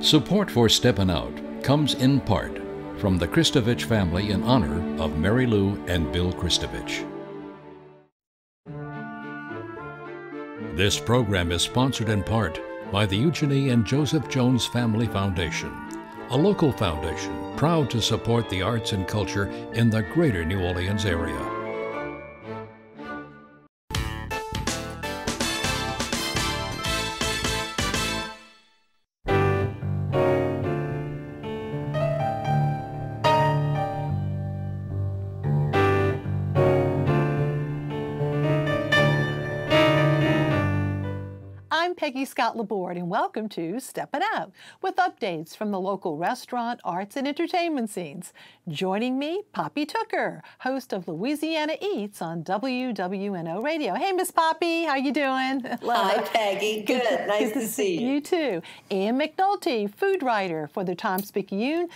Support for Steppin Out comes in part from the Kristovich family in honor of Mary Lou and Bill Kristovich. This program is sponsored in part by the Eugenie and Joseph Jones Family Foundation, a local foundation proud to support the arts and culture in the greater New Orleans area. Peggy Laborde, and welcome to Steppin Out, with updates from the local restaurant, arts, and entertainment scenes. Joining me, Poppy Tooker, host of Louisiana Eats on WWNO Radio. Hey, Miss Poppy, how you doing? Hi, Peggy. Good. Nice to see you. You too. Ian McNulty, food writer for the Times-Picayune,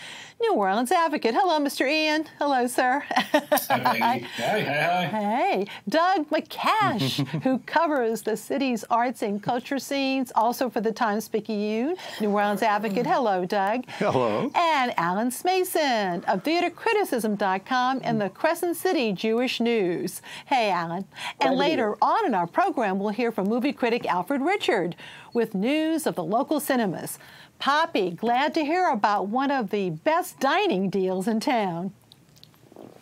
New Orleans Advocate. Hello, Mr. Ian. Hello, sir. Hi, Peggy. Hi. Hey. Doug MacCash, who covers the city's arts and culture scenes, also for the Times-Picayune, New Orleans Advocate. Hello, Doug. Hello. And Alan Smason of theatercriticism.com and the Crescent City Jewish News. Hey, Alan. And later on in our program, we'll hear from movie critic Alfred Richard with news of the local cinemas. Poppy, glad to hear about one of the best dining deals in town.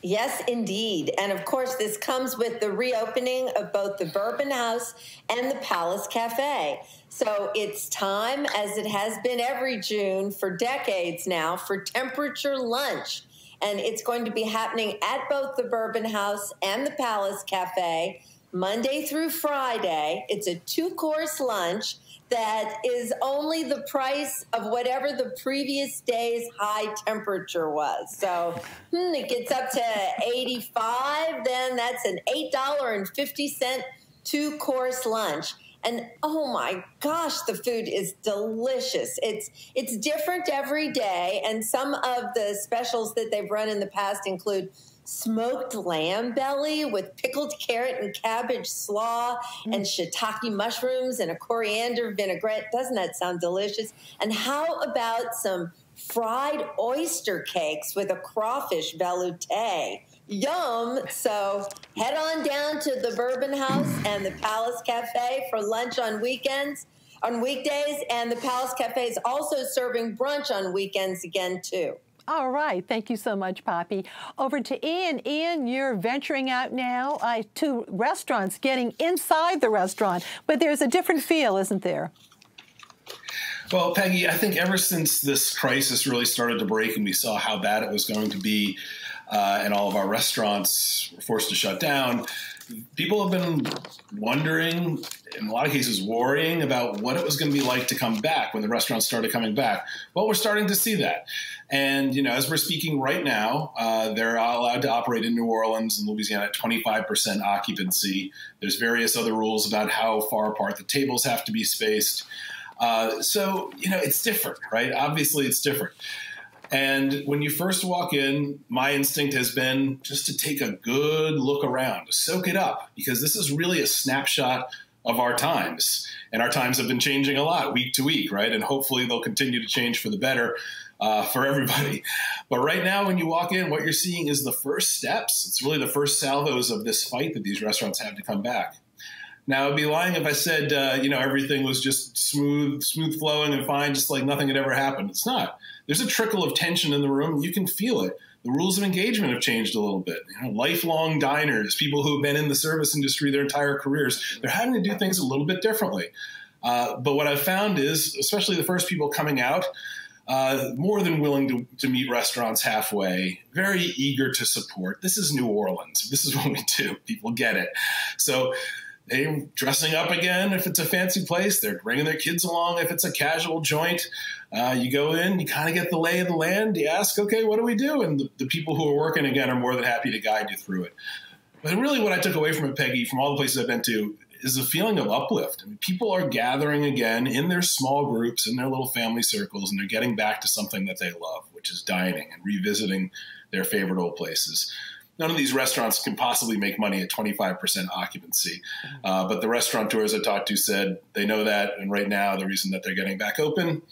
Yes, indeed. And of course, this comes with the reopening of both the Bourbon House and the Palace Café. So it's time, as it has been every June for decades now, for temperature lunch. And it's going to be happening at both the Bourbon House and the Palace Café, Monday through Friday. It's a 2-course lunch that is only the price of whatever the previous day's high temperature was. So it gets up to 85, then that's an $8.50 2-course lunch. And oh my gosh, the food is delicious. It's different every day, and some of the specials that they've run in the past include smoked lamb belly with pickled carrot and cabbage slaw and shiitake mushrooms and a coriander vinaigrette. Doesn't that sound delicious? And how about some fried oyster cakes with a crawfish velouté? Yum! So head on down to the Bourbon House and the Palace Cafe for lunch on weekdays, and the Palace Cafe is also serving brunch on weekends again, too. All right. Thank you so much, Poppy. Over to Ian. Ian, you're venturing out now to restaurants, getting inside the restaurant, but there's a different feel, isn't there? Well, Peggy, I think ever since this crisis really started to break and we saw how bad it was going to be and all of our restaurants were forced to shut down, people have been wondering, in a lot of cases worrying, about what it was going to be like to come back when the restaurants started coming back. Well, we're starting to see that. And, you know, as we're speaking right now, they're allowed to operate in New Orleans and Louisiana at 25% occupancy. There's various other rules about how far apart the tables have to be spaced. So, you know, it's different, right? Obviously, it's different. And when you first walk in, my instinct has been just to take a good look around, to soak it up, because this is really a snapshot of our times. And our times have been changing a lot week to week, right? And hopefully they'll continue to change for the better for everybody. But right now, when you walk in, what you're seeing is the first steps. It's really the first salvos of this fight that these restaurants have to come back. Now, I'd be lying if I said, you know, everything was just smooth flowing and fine, just like nothing had ever happened. It's not. There's a trickle of tension in the room. You can feel it. The rules of engagement have changed a little bit. You know, lifelong diners, people who have been in the service industry their entire careers, they're having to do things a little bit differently. But what I've found is, especially the first people coming out, more than willing to meet restaurants halfway, very eager to support. This is New Orleans. This is what we do. People get it. So they're dressing up again if it's a fancy place. They're bringing their kids along if it's a casual joint. You go in, you kind of get the lay of the land. You ask, okay, what do we do? And the people who are working again are more than happy to guide you through it. But really what I took away from it, Peggy, from all the places I've been to, is a feeling of uplift. I mean, people are gathering again in their small groups, in their little family circles, and they're getting back to something that they love, which is dining and revisiting their favorite old places. None of these restaurants can possibly make money at 25% occupancy. But the restaurateurs I talked to said they know that, and right now the reason that they're getting back open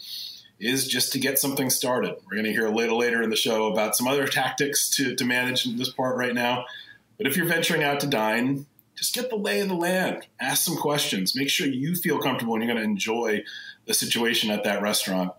is just to get something started. We're going to hear a little later in the show about some other tactics to manage this part right now. But if you're venturing out to dine, just get the lay of the land. Ask some questions. Make sure you feel comfortable and you're going to enjoy the situation at that restaurant.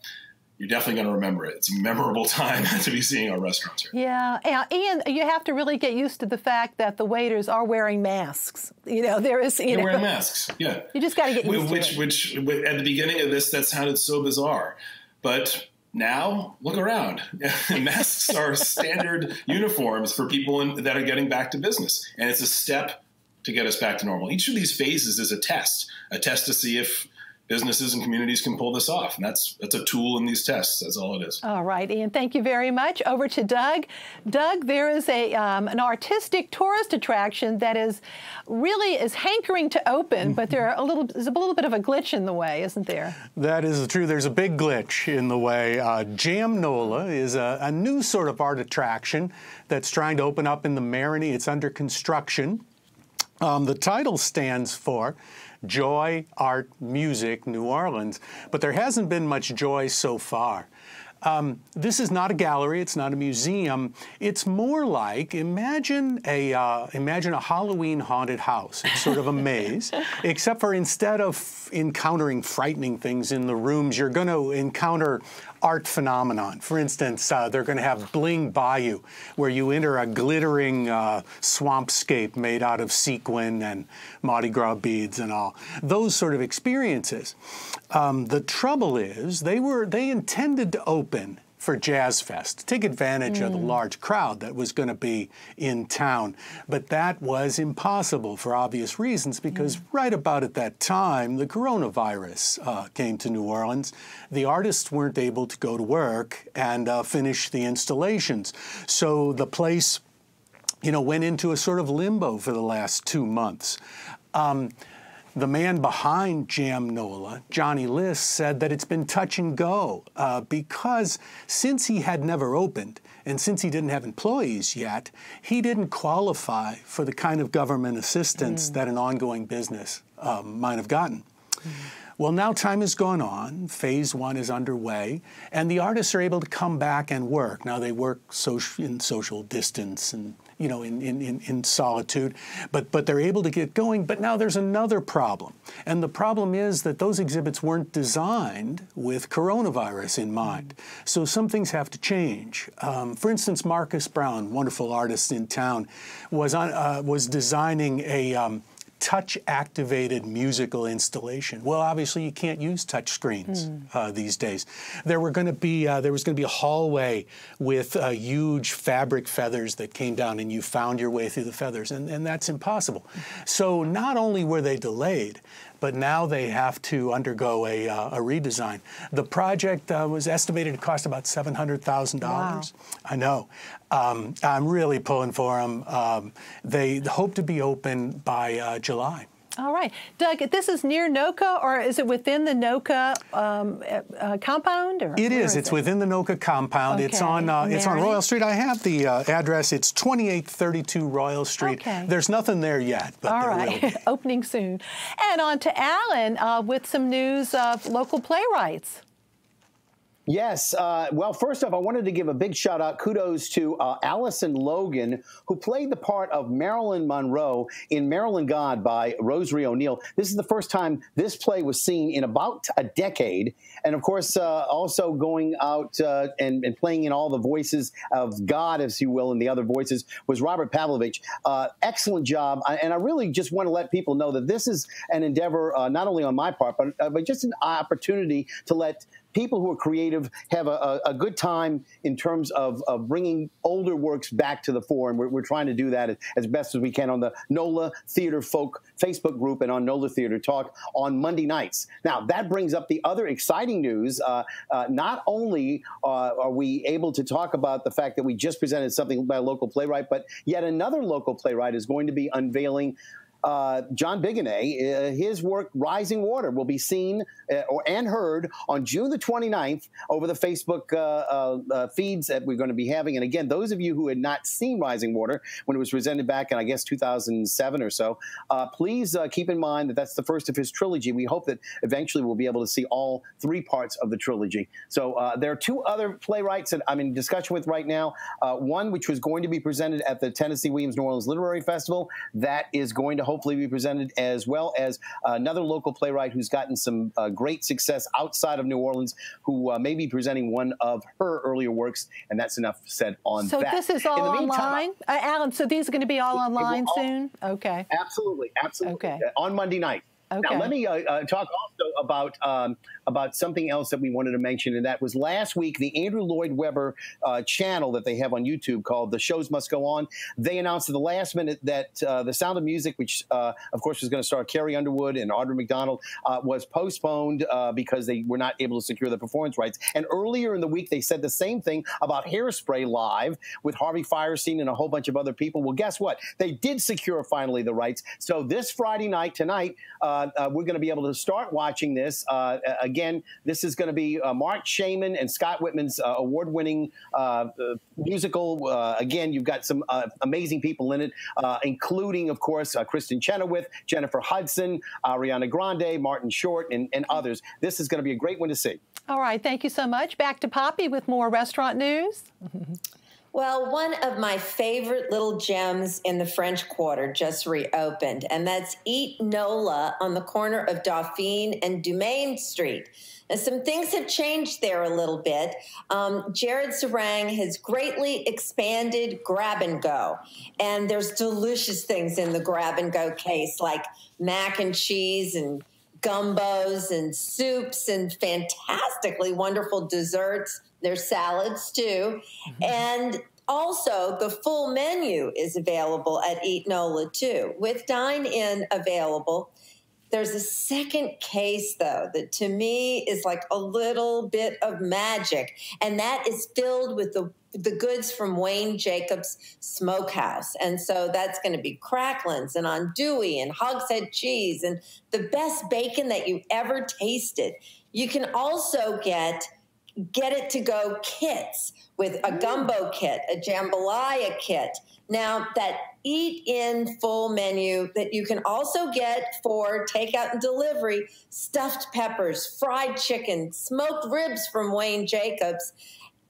You're definitely going to remember it. It's a memorable time to be seeing our restaurants here. Yeah, and you have to really get used to the fact that the waiters are wearing masks. You know, there is, They're wearing masks, yeah. You just got to get used to it. Which, at the beginning of this, that sounded so bizarre. But now, look around. Masks are standard uniforms for people that are getting back to business. And it's a step to get us back to normal. Each of these phases is a test to see if businesses and communities can pull this off. And that's a tool in these tests. That's all it is. All right, Ian, thank you very much. Over to Doug. Doug, there is an artistic tourist attraction that is hankering to open, but there's a little bit of a glitch in the way, isn't there? That is true. There's a big glitch in the way. Jamnola is a new sort of art attraction that's trying to open up in the Marigny. It's under construction. The title stands for Joy, Art, Music, New Orleans, but there hasn't been much joy so far. This is not a gallery. It's not a museum. It's more like, imagine a Halloween haunted house. It's sort of a maze, except for instead of encountering frightening things in the rooms, you're going to encounter art phenomenon. For instance, they're going to have Bling Bayou, where you enter a glittering swampscape made out of sequin and Mardi Gras beads and all. Those sort of experiences. The trouble is, they intended to open for Jazz Fest, to take advantage of the large crowd that was going to be in town. But that was impossible for obvious reasons, because right about at that time, the coronavirus came to New Orleans. The artists weren't able to go to work and finish the installations. So the place, went into a sort of limbo for the last 2 months. The man behind Jamnola, Johnny List, said that it's been touch and go because since he had never opened and since he didn't have employees yet, he didn't qualify for the kind of government assistance that an ongoing business might have gotten. Well, now time has gone on, phase 1 is underway, and the artists are able to come back and work. Now they work in social distance and in solitude, but they're able to get going. But now there's another problem, and the problem is that those exhibits weren't designed with coronavirus in mind. So some things have to change. For instance, Marcus Brown, wonderful artist in town, was designing a touch-activated musical installation. Well, obviously you can't use touch screens these days. There was going to be a hallway with huge fabric feathers that came down, and you found your way through the feathers, and that's impossible. So not only were they delayed, but now they have to undergo a redesign. The project was estimated to cost about $700,000. Wow. I know. I'm really pulling for them. They hope to be open by July. All right. Doug, this is near Noka, or is it within the Noka compound? Or it is. It's within the Noka compound. Okay. It's on Royal Street. I have the address. It's 2832 Royal Street. Okay. There's nothing there yet, but all there right. will be. Opening soon. And on to Alan with some news of local playwrights. Yes. Well, first off, I wanted to give a big shout out, kudos to Allison Logan, who played the part of Marilyn Monroe in Marilyn God by Rosary O'Neill. This is the first time this play was seen in about a decade. And of course, also going out and playing in all the voices of God, as you will, and the other voices was Robert Pavlovich. Excellent job. And I really just want to let people know that this is an endeavor, not only on my part, but just an opportunity to let people who are creative have a good time in terms of bringing older works back to the fore. And we're trying to do that as best as we can on the NOLA Theater Folk Facebook group and on NOLA Theater Talk on Monday nights. Now, that brings up the other exciting news. Not only are we able to talk about the fact that we just presented something by a local playwright, but yet another local playwright is going to be unveiling John Bigonnet, his work Rising Water will be seen and heard on June the 29th over the Facebook feeds that we're going to be having. And again, those of you who had not seen Rising Water when it was presented back in, I guess, 2007 or so, please keep in mind that that's the first of his trilogy. We hope that eventually we'll be able to see all 3 parts of the trilogy. So there are 2 other playwrights that I'm in discussion with right now. One which was going to be presented at the Tennessee Williams New Orleans Literary Festival. That is going to hopefully be presented, as well as another local playwright who's gotten some great success outside of New Orleans, who may be presenting one of her earlier works, and that's enough said on that. So this is all online? Alan, so these are going to be all online soon? Okay. Absolutely, absolutely. Okay. On Monday night. Okay. Now, let me talk also about something else that we wanted to mention, and that was last week, the Andrew Lloyd Webber channel that they have on YouTube called The Shows Must Go On. They announced at the last minute that The Sound of Music, which, of course, was going to star Carrie Underwood and Audra McDonald, was postponed because they were not able to secure the performance rights. And earlier in the week, they said the same thing about Hairspray Live with Harvey Fierstein and a whole bunch of other people. Well, guess what? They did secure finally the rights. So this Friday night, tonight, we're going to be able to start watching this. Again, this is going to be Mark Shaman and Scott Whitman's award-winning musical. Again, you've got some amazing people in it, including, of course, Kristen Chenoweth, Jennifer Hudson, Ariana Grande, Martin Short, and others. This is going to be a great one to see. All right. Thank you so much. Back to Poppy with more restaurant news. Well, one of my favorite little gems in the French Quarter just reopened, and that's Eat Nola on the corner of Dauphine and Dumaine Street. And some things have changed there a little bit. Jared Sarang has greatly expanded grab and go, and there's delicious things in the grab and go case, like mac and cheese and gumbos and soups and fantastically wonderful desserts. There's salads too. And also the full menu is available at Eat Nola too. With dine-in available, there's a second case though that to me is like a little bit of magic. And that is filled with the goods from Wayne Jacobs Smokehouse. And so that's going to be cracklins and andouille and hogshead cheese and the best bacon that you ever tasted. You can also get it to go kits with a gumbo kit, a jambalaya kit. Now that eat in full menu that you can also get for takeout and delivery, stuffed peppers, fried chicken, smoked ribs from Wayne Jacobs,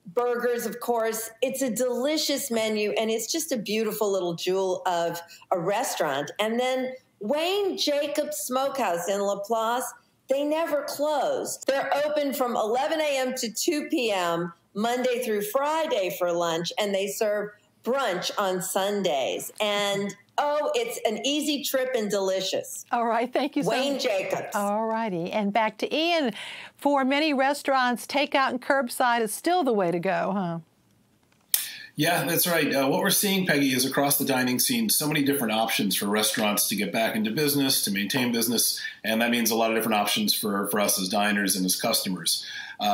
burgers, of course. It's a delicious menu, and it's just a beautiful little jewel of a restaurant. And then Wayne Jacobs Smokehouse in La Place, they never close. They're open from 11 a.m. to 2 p.m. Monday through Friday for lunch, and they serve brunch on Sundays. And oh, it's an easy trip and delicious. All right, thank you so much. Wayne Jacobs. All righty, and back to Ian. For many restaurants, takeout and curbside is still the way to go, huh? Yeah, that's right. What we're seeing, Peggy, is across the dining scene, so many different options for restaurants to get back into business, to maintain business, and that means a lot of different options for us as diners and as customers.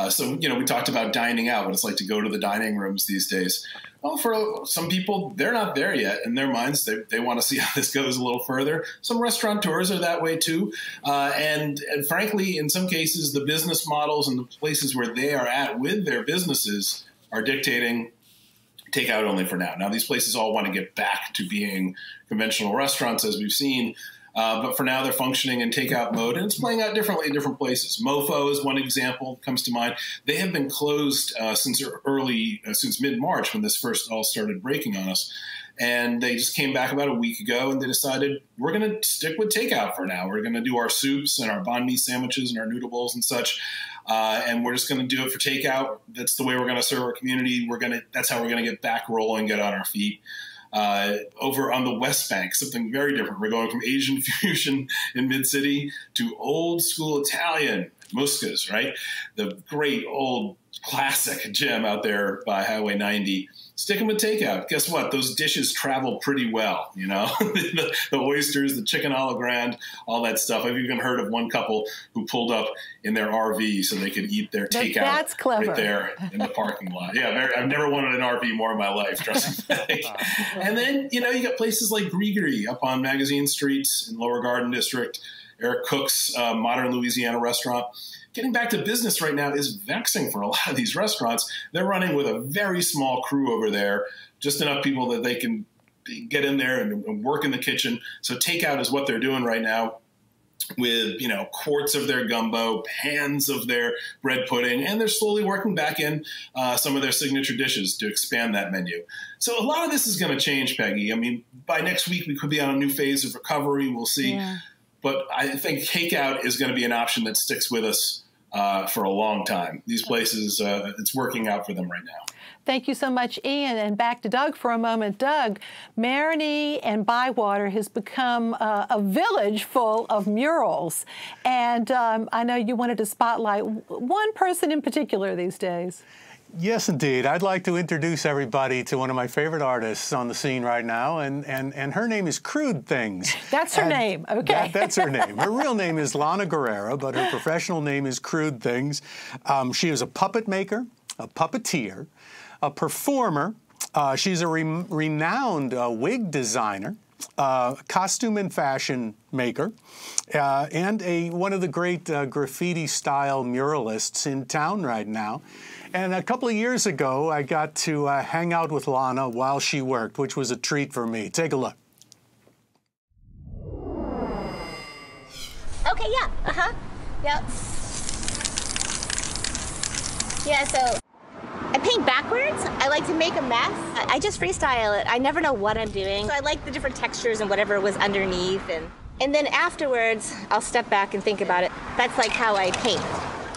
So, we talked about dining out, what it's like to go to the dining rooms these days. Well, for some people, they're not there yet. In their minds, they want to see how this goes a little further. Some restaurateurs are that way too. And frankly, in some cases, the business models and the places where they are at with their businesses are dictating takeout only for now. Now, these places all want to get back to being conventional restaurants, as we've seen. But for now, they're functioning in takeout mode, and it's playing out differently in different places. Mofo is one example comes to mind. They have been closed since mid-March when this first all started breaking on us. And they just came back about a week ago, and they decided we're going to stick with takeout for now. We're going to do our soups and our banh mi sandwiches and our noodle bowls and such. And we're just going to do it for takeout. That's the way we're going to serve our community. That's how we're going to get back rolling, get on our feet. Over on the West Bank, something very different. We're going from Asian fusion in Mid-City to old school Italian. Mosca's, right? The great old classic gem out there by Highway 90. Sticking with takeout. Guess what? Those dishes travel pretty well, you know? the oysters, the chicken a la grande, all that stuff. I've even heard of one couple who pulled up in their RV so they could eat their takeout That's clever. right there in the parking lot. Yeah, I've never wanted an RV more in my life, trust me. And then, you know, you got places like Grigri up on Magazine Street in Lower Garden District, Eric Cook's Modern Louisiana restaurant. Getting back to business right now is vexing for a lot of these restaurants. They're running with a very small crew over there, just enough people that they can get in there and work in the kitchen. So takeout is what they're doing right now with, you know, quarts of their gumbo, pans of their bread pudding, and they're slowly working back in some of their signature dishes to expand that menu. So a lot of this is going to change, Peggy. I mean, by next week, we could be on a new phase of recovery. We'll see. Yeah. But I think takeout is going to be an option that sticks with us for a long time. These places, it's working out for them right now. Thank you so much, Ian. And back to Doug for a moment. Doug, Marigny and Bywater has become a village full of murals. And I know you wanted to spotlight one person in particular these days. Yes, indeed. I'd like to introduce everybody to one of my favorite artists on the scene right now, and her name is Crude Things. That's her name, okay. That's her name. Her real name is Lana Guerrera, but her professional name is Crude Things. She is a puppet maker, a puppeteer, a performer. She's a renowned wig designer, costume and fashion maker, and one of the great graffiti-style muralists in town right now. And a couple of years ago, I got to hang out with Lana while she worked, which was a treat for me. Take a look. Okay, yeah, yep. Yeah, so I paint backwards. I like to make a mess. I just freestyle it. I never know what I'm doing. So I like the different textures and whatever was underneath. And then afterwards, I'll step back and think about it. That's like how I paint.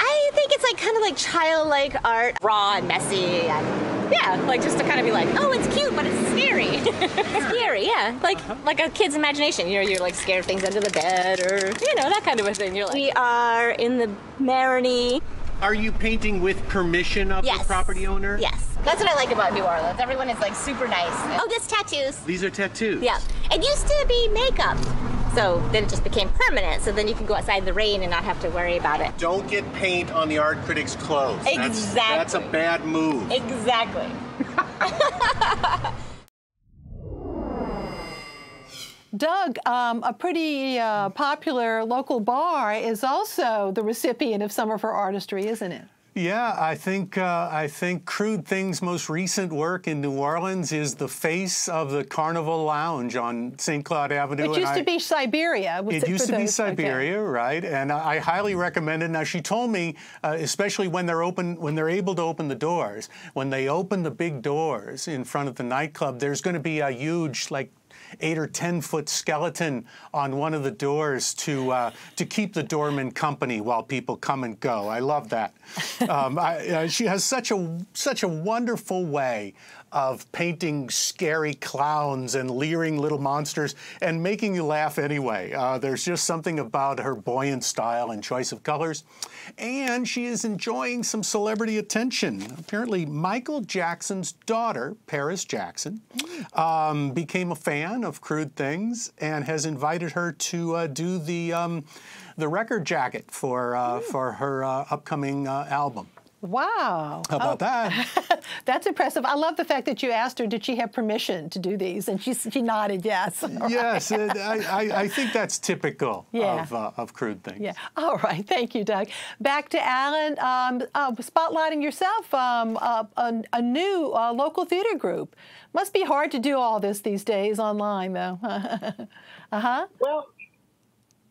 I think it's like kind of like childlike art, raw and messy, and yeah, like just to kind of be like, oh, it's cute, but it's scary. It's scary, yeah, like a kid's imagination. You know, you're like scared of things under the bed, or you know, that kind of a thing. You're like, we are in the Marigny. Are you painting with permission of the property owner? Yes. That's what I like about New Orleans. Everyone is like super nice. Oh, this tattoos. These are tattoos? Yeah. It used to be makeup. So then it just became permanent. So then you can go outside in the rain and not have to worry about it. Don't get paint on the art critic's clothes. Exactly. That's a bad move. Exactly. Doug, a pretty popular local bar is also the recipient of some of her artistry, isn't it? Yeah, I think Crude Things' most recent work in New Orleans is the face of the Carnival Lounge on St. Cloud Avenue. It used to be Siberia. It used to be Siberia, right? And I highly recommend it. Now, she told me, especially when they're able to open the doors, when they open the big doors in front of the nightclub, there's going to be a huge, like, 8 or 10 foot skeleton on one of the doors to keep the doorman company while people come and go. I love that. She has such a wonderful way of painting scary clowns and leering little monsters and making you laugh anyway. There's just something about her buoyant style and choice of colors. And she is enjoying some celebrity attention. Apparently, Michael Jackson's daughter, Paris Jackson, became a fan of Crude Things and has invited her to do the record jacket for her upcoming album. Wow. How about that? That's impressive. I love the fact that you asked her, did she have permission to do these? And she nodded yes. Yes, I think that's typical of Crude Things. Yeah. All right. Thank you, Doug. Back to Alan. Spotlighting yourself, a new local theater group. Must be hard to do all this these days online, though. Well,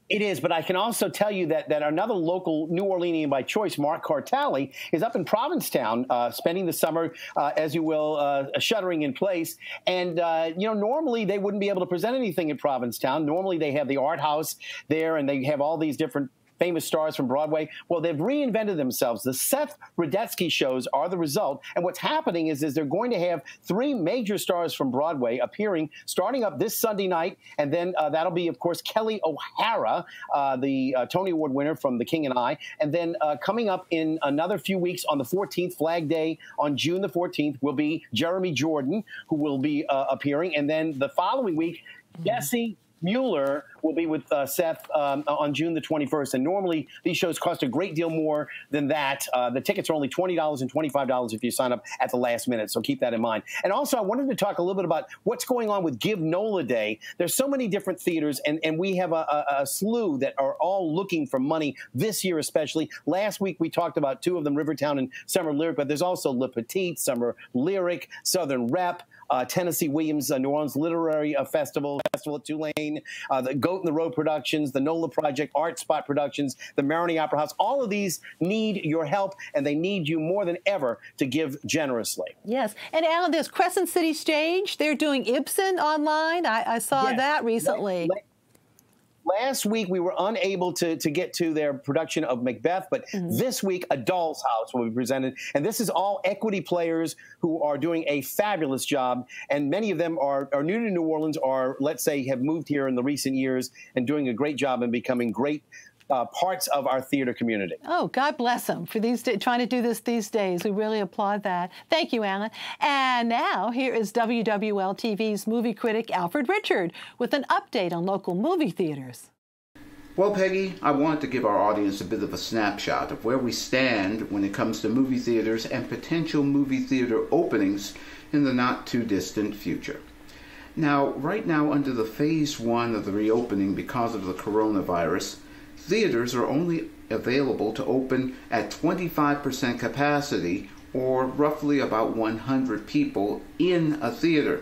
it is, but I can also tell you that another local New Orleanian by choice, Mark Cartali, is up in Provincetown spending the summer, as you will, shuttering in place. And, you know, normally they wouldn't be able to present anything in Provincetown. Normally they have the art house there and they have all these different famous stars from Broadway. Well, they've reinvented themselves. The Seth Rudetsky shows are the result. And what's happening is they're going to have 3 major stars from Broadway appearing, starting up this Sunday night. And then that'll be, of course, Kelli O'Hara, the Tony Award winner from The King and I. And then coming up in another few weeks on the 14th, Flag Day on June the 14th, will be Jeremy Jordan, who will be appearing. And then the following week, Jessie Mueller will be with Seth on June the 21st. And normally these shows cost a great deal more than that. The tickets are only $20 and $25 if you sign up at the last minute. So keep that in mind. And also, I wanted to talk a little bit about what's going on with Give Nola Day. There's so many different theaters, and we have a slew that are all looking for money this year especially. Last week we talked about 2 of them, Rivertown and Summer Lyric, but there's also Le Petit, Summer Lyric, Southern Rep, Tennessee Williams New Orleans Literary Festival at Tulane, the Goat in the Road Productions, the NOLA Project, Art Spot Productions, the Marigny Opera House. All of these need your help, and they need you more than ever to give generously. Yes. And Alan, there's Crescent City Stage. They're doing Ibsen online. I saw that recently. Last week, we were unable to get to their production of Macbeth, but this week, A Doll's House will be presented. And this is all equity players who are doing a fabulous job. And many of them are new to New Orleans, or, let's say, have moved here in the recent years and doing a great job and becoming great parts of our theater community. Oh, God bless them for trying to do this these days. We really applaud that. Thank you, Alan. And now here is WWL-TV's movie critic Alfred Richard with an update on local movie theaters. Well, Peggy, I wanted to give our audience a bit of a snapshot of where we stand when it comes to movie theaters and potential movie theater openings in the not-too-distant future. Now, right now, under the Phase 1 of the reopening because of the coronavirus, theaters are only available to open at 25% capacity, or roughly about 100 people in a theater.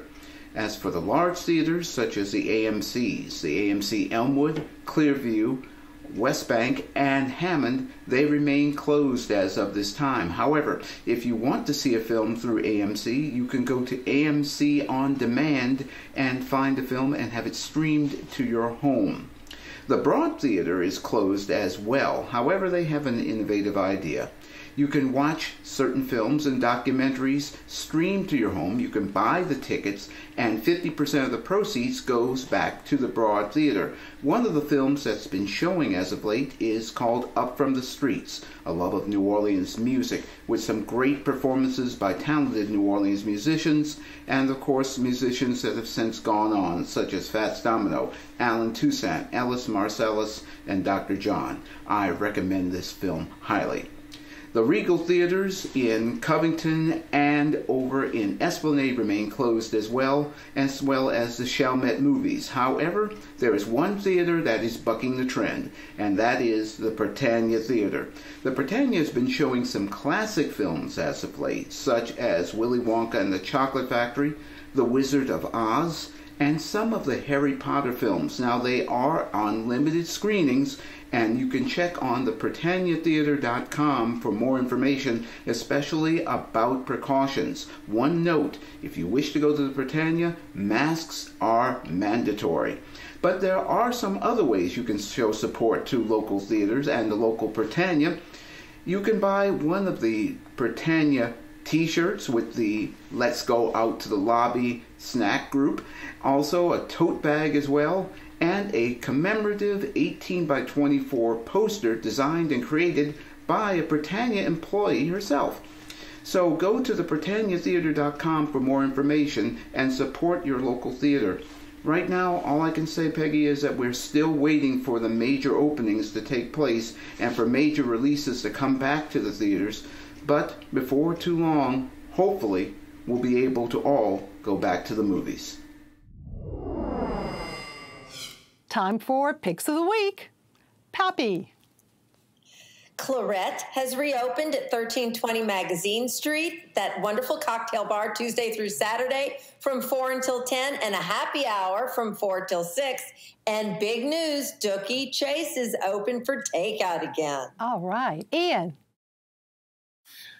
As for the large theaters, such as the AMCs, the AMC Elmwood, Clearview, West Bank, and Hammond, they remain closed as of this time. However, if you want to see a film through AMC, you can go to AMC On Demand and find a film and have it streamed to your home. The Broad Theater is closed as well. However, they have an innovative idea. You can watch certain films and documentaries streamed to your home. You can buy the tickets, and 50% of the proceeds goes back to the Broad Theater. One of the films that's been showing as of late is called Up From the Streets, a love of New Orleans music, with some great performances by talented New Orleans musicians, and of course musicians that have since gone on, such as Fats Domino, Alan Toussaint, Ellis Marsalis, and Dr. John. I recommend this film highly. The Regal Theaters in Covington and over in Esplanade remain closed as well as the Chalmette Movies. However, there is one theater that is bucking the trend, and that is the Britannia Theater. The Britannia has been showing some classic films as of late, such as Willy Wonka and the Chocolate Factory, The Wizard of Oz, and some of the Harry Potter films. Now, they are on limited screenings, and you can check on the BritanniaTheater.com for more information, especially about precautions. One note, if you wish to go to the Britannia, masks are mandatory. But there are some other ways you can show support to local theaters and the local Britannia. You can buy one of the Britannia T-shirts with the Let's Go Out to the Lobby snack group, also a tote bag as well, and a commemorative 18 by 24 poster designed and created by a Britannia employee herself. So go to the BritanniaTheater.com for more information and support your local theater. Right now, all I can say, Peggy, is that we're still waiting for the major openings to take place and for major releases to come back to the theaters. But before too long, hopefully, we'll be able to all go back to the movies. Time for Picks of the Week. Pappy. Claret has reopened at 1320 Magazine Street, that wonderful cocktail bar, Tuesday through Saturday from 4 until 10, and a happy hour from 4 till 6. And big news, Dookie Chase is open for takeout again. All right. Ian.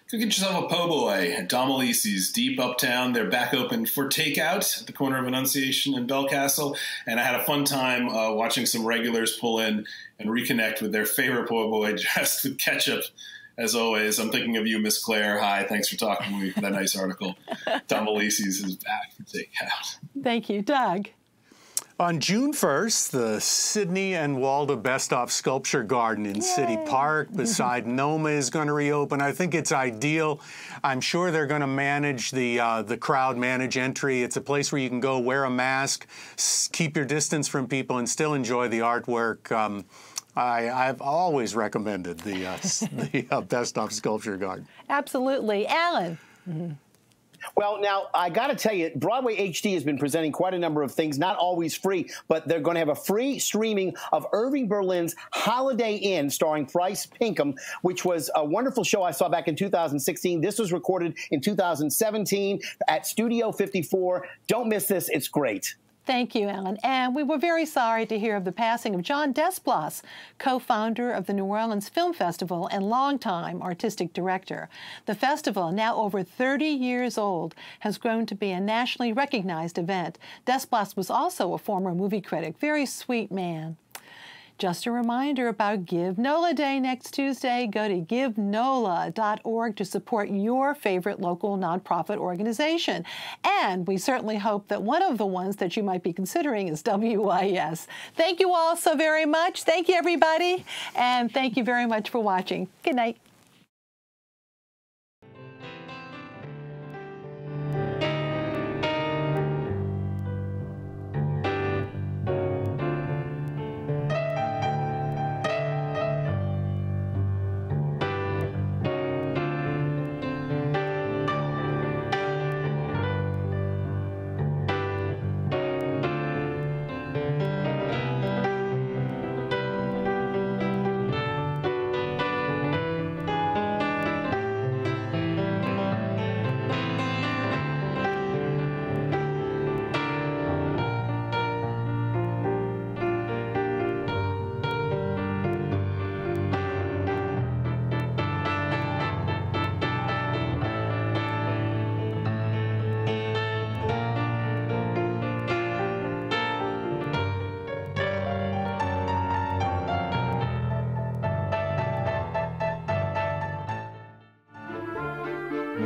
Go get yourself a po' boy at Domalisi's, deep uptown. They're back open for takeout at the corner of Annunciation and Belcastle. And I had a fun time watching some regulars pull in and reconnect with their favorite po' boy dressed with ketchup. As always, I'm thinking of you, Miss Claire. Hi, thanks for talking to me for that nice article. Domalisi's is back for takeout. Thank you. Doug? On June 1st, the Sidney and Walda Besthoff Sculpture Garden in City Park beside NOMA is going to reopen. I think it's ideal. I'm sure they're going to manage the crowd, manage entry. It's a place where you can go, wear a mask, keep your distance from people, and still enjoy the artwork. I've always recommended the Besthoff Sculpture Garden. Absolutely. Alan? Well, now, I got to tell you, Broadway HD has been presenting quite a number of things, not always free, but they're going to have a free streaming of Irving Berlin's Holiday Inn, starring Bryce Pinkham, which was a wonderful show I saw back in 2016. This was recorded in 2017 at Studio 54. Don't miss this. It's great. Thank you, Alan. And we were very sorry to hear of the passing of John Desplas, co-founder of the New Orleans Film Festival and longtime artistic director. The festival, now over 30 years old, has grown to be a nationally recognized event. Desplas was also a former movie critic. Very sweet man. Just a reminder about Give NOLA Day next Tuesday. Go to givenola.org to support your favorite local nonprofit organization. And we certainly hope that one of the ones that you might be considering is WYES. Thank you all so very much. Thank you, everybody. And thank you very much for watching. Good night.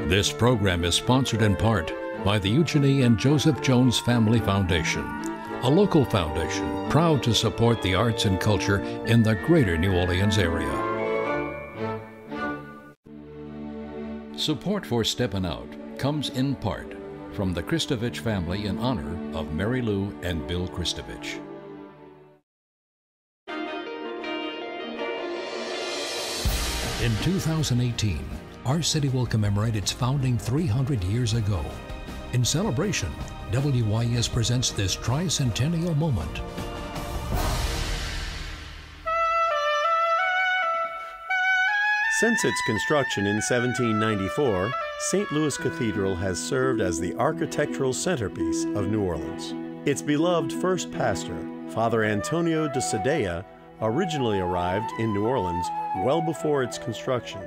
This program is sponsored in part by the Eugenie and Joseph Jones Family Foundation, a local foundation proud to support the arts and culture in the greater New Orleans area. Support for Steppin Out comes in part from the Kristovich family in honor of Mary Lou and Bill Kristovich. In 2018, our city will commemorate its founding 300 years ago. In celebration, WYES presents this tricentennial moment. Since its construction in 1794, St. Louis Cathedral has served as the architectural centerpiece of New Orleans. Its beloved first pastor, Father Antonio de Sadea, originally arrived in New Orleans well before its construction,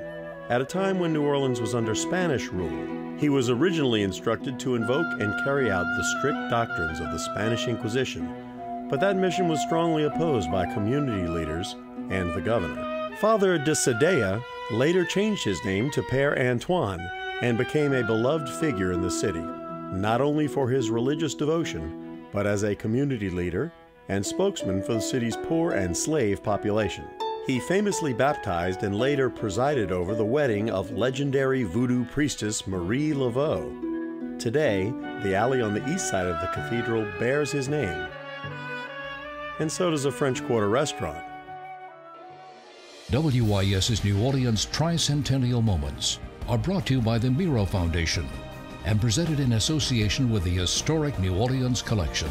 at a time when New Orleans was under Spanish rule. He was originally instructed to invoke and carry out the strict doctrines of the Spanish Inquisition, but that mission was strongly opposed by community leaders and the governor. Father de Sadea later changed his name to Père Antoine and became a beloved figure in the city, not only for his religious devotion, but as a community leader and spokesman for the city's poor and slave population. He famously baptized and later presided over the wedding of legendary voodoo priestess Marie Laveau. Today, the alley on the east side of the cathedral bears his name, and so does a French Quarter restaurant. WYES's New Orleans Tricentennial Moments are brought to you by the Miro Foundation and presented in association with the Historic New Orleans Collection.